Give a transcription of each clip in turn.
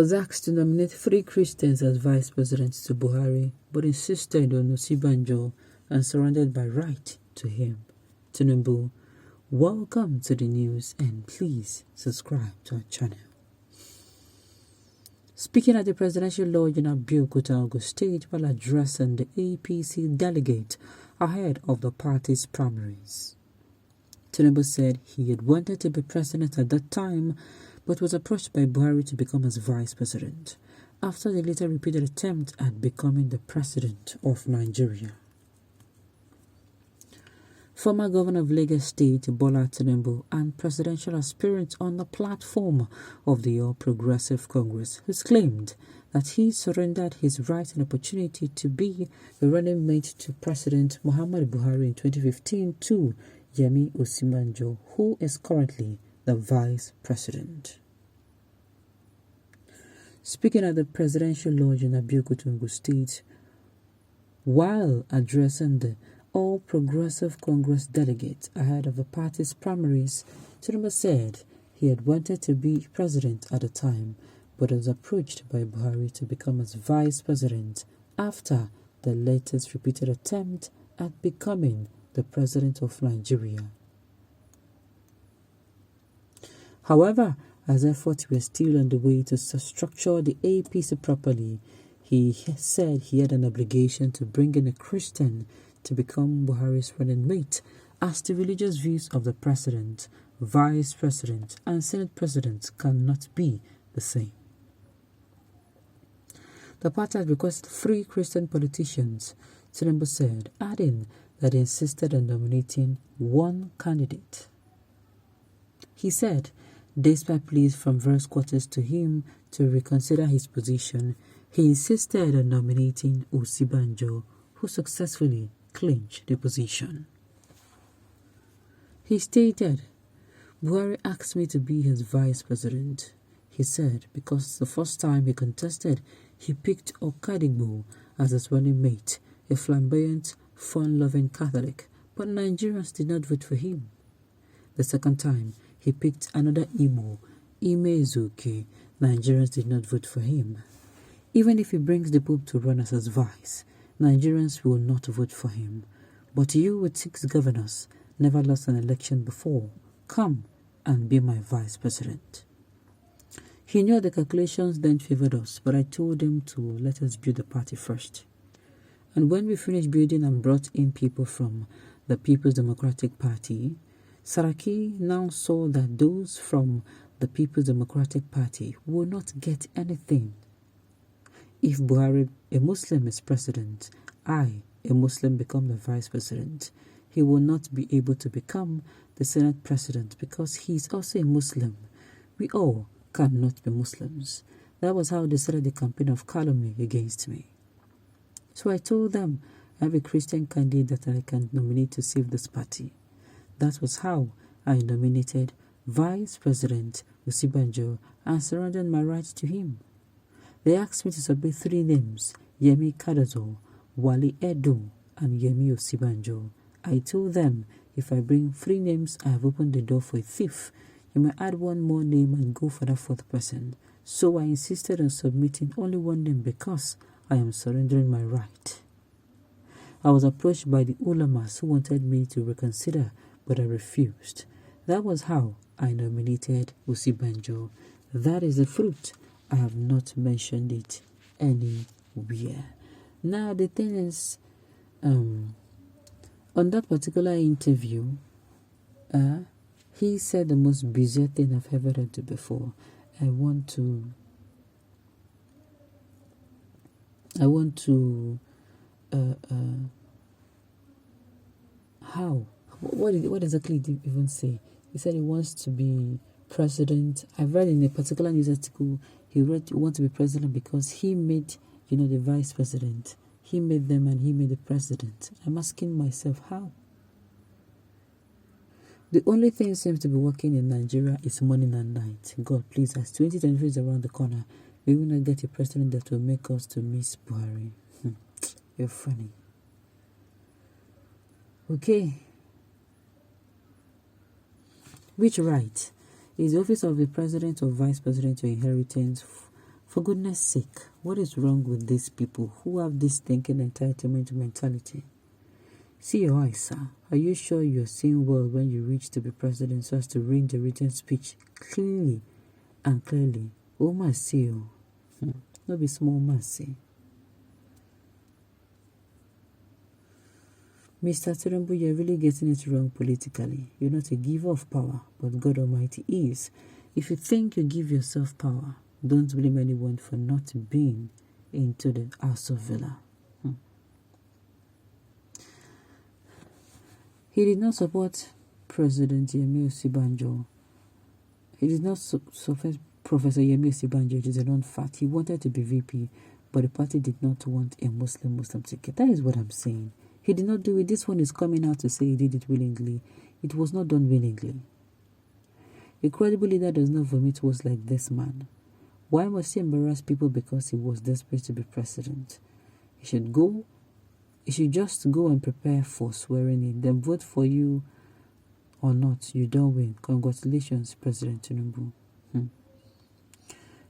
was asked to nominate 3 Christians as vice presidents to Buhari, but insisted on Osinbajo and surrendered by right to him. Tinubu, welcome to the news and please subscribe to our channel. Speaking at the presidential lodge in Abeokuta, Ogun State, while addressing the APC delegate ahead of the party's primaries, Tinubu said he had wanted to be president at that time, but was approached by Buhari to become his vice president, after the later repeated attempt at becoming the president of Nigeria. Former governor of Lagos State, Bola Tinubu, and presidential aspirant on the platform of the All Progressive Congress, has claimed that he surrendered his right and opportunity to be the running mate to President Muhammadu Buhari in 2015 to Yemi Osinbajo, who is currently the vice president. Speaking at the presidential lodge in Abeokuta, Ogun State, while addressing the All Progressive Congress delegates ahead of the party's primaries, Tinubu said he had wanted to be president at the time, but was approached by Buhari to become his vice president after the latest repeated attempt at becoming the president of Nigeria. However, as efforts were still on the way to structure the APC properly, he said he had an obligation to bring in a Christian to become Buhari's running mate, as the religious views of the president, vice president, and senate president cannot be the same. The party had requested 3 Christian politicians, Tinubu said, adding that he insisted on nominating 1 candidate. He said, despite pleas from various quarters to him to reconsider his position, he insisted on nominating Osinbajo, who successfully clinched the position. He stated, Buhari asked me to be his vice president. He said because the first time he contested, he picked Okadigbo as his running mate, a flamboyant, fun-loving Catholic, but Nigerians did not vote for him. The second time, he picked another Igbo, Imezuke. Nigerians did not vote for him. Even if he brings the Pope to run as his vice, Nigerians will not vote for him. But you with 6 governors, never lost an election before, come and be my vice president. He knew the calculations then favored us, but I told him to let us build the party first. And when we finished building and brought in people from the People's Democratic Party, Saraki now saw that those from the People's Democratic Party will not get anything. If Buhari, a Muslim, is president, I, a Muslim, become the vice president, he will not be able to become the Senate president because he is also a Muslim. We all cannot be Muslims. That was how they started the campaign of calumny against me. So I told them I have a Christian candidate that I can nominate to save this party. That was how I nominated Vice President Osinbajo and surrendered my rights to him. They asked me to submit 3 names, Yemi Kadazo, Wali Edo, and Yemi Osinbajo. I told them if I bring 3 names, I have opened the door for a thief. You may add 1 more name and go for that 4th person. So I insisted on submitting only 1 name because I am surrendering my right. I was approached by the ulamas who wanted me to reconsider, but I refused. That was how I nominated Osinbajo. That is the fruit. I have not mentioned it anywhere. Now the thing is, on that particular interview, he said the most bizarre thing I've ever heard before. I want to how? What exactly did he even say? He said he wants to be president. I read in a particular news article, he wants to be president because he made, the vice president. He made them and he made the president. I'm asking myself, how? The only thing seems to be working in Nigeria is morning and night. God, please, as 2023 is around the corner, we will not get a president that will make us to miss Buhari. You're funny. Okay. Which right is the office of the president or vice president your inheritance For goodness sake, what is wrong with these people who have this thinking entitlement mentality? See your eyes, sir. Are you sure you're seeing well when you reach to be president so as to read the written speech clearly and clearly? Oh, my see you. No be small mercy. Mr. Tinubu, you're really getting it wrong politically. You're not a giver of power, but God Almighty is. If you think you give yourself power, don't blame anyone for not being into the House of Villa. He did not support President Yemi Osinbajo. He did not support Professor Yemi Osinbajo. It is a known fact. He wanted to be VP, but the party did not want a Muslim ticket. That is what I'm saying. He did not do it. This one is coming out to say he did it willingly. It was not done willingly. A credible leader does not vomit words like this man. Why must he embarrass people because he was desperate to be president? He should just go and prepare for swearing in. Then vote for you or not. You don't win. Congratulations, President Tinubu.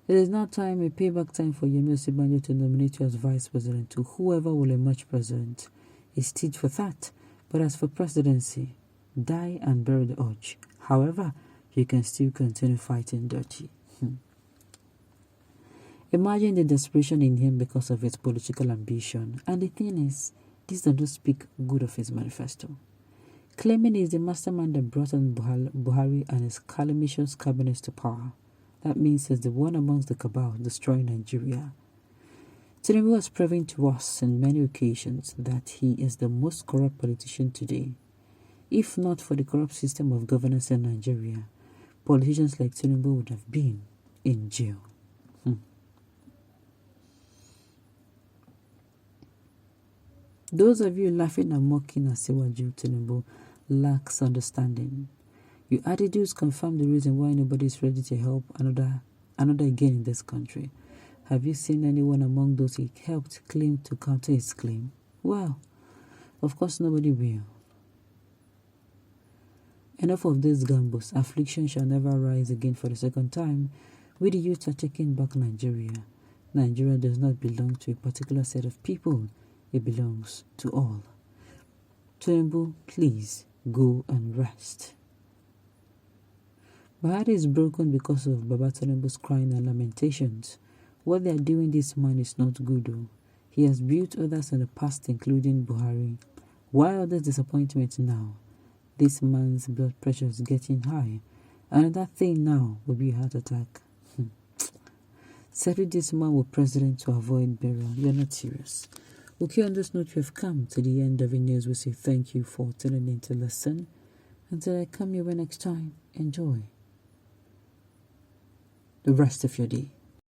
It is now time, a payback time for Yemi Osinbajo to nominate you as vice president to whoever will emerge president. It's tit for that. But as for presidency, die and bury the urge. However, you can still continue fighting dirty. Imagine the desperation in him because of his political ambition. And the thing is, this does not speak good of his manifesto. Claiming he is the mastermind that brought on Buhari and his calamitious cabinet to power. That means he's the one amongst the cabal destroying Nigeria. Tinubu has proven to us on many occasions that he is the most corrupt politician today. If not for the corrupt system of governance in Nigeria, politicians like Tinubu would have been in jail. Those of you laughing and mocking at Asiwaju Tinubu lacks understanding. Your attitudes confirm the reason why nobody is ready to help another again in this country. Have you seen anyone among those he helped claim to counter his claim? Well, of course nobody will. Enough of these gambos. Affliction shall never rise again for the second time. We the youth are taking back Nigeria. Nigeria does not belong to a particular set of people. It belongs to all. Tinubu, please go and rest. Buhari is broken because of Baba Tinubu's crying and lamentations. What they are doing this man is not good though. He has built others in the past, including Buhari. Why all this disappointment now? This man's blood pressure is getting high. Another thing now will be a heart attack. Settle this man with president to avoid burial. You're not serious. Okay, on this note, we have come to the end of the news. We say thank you for tuning in to listen. Until I come your way next time, enjoy the rest of your day.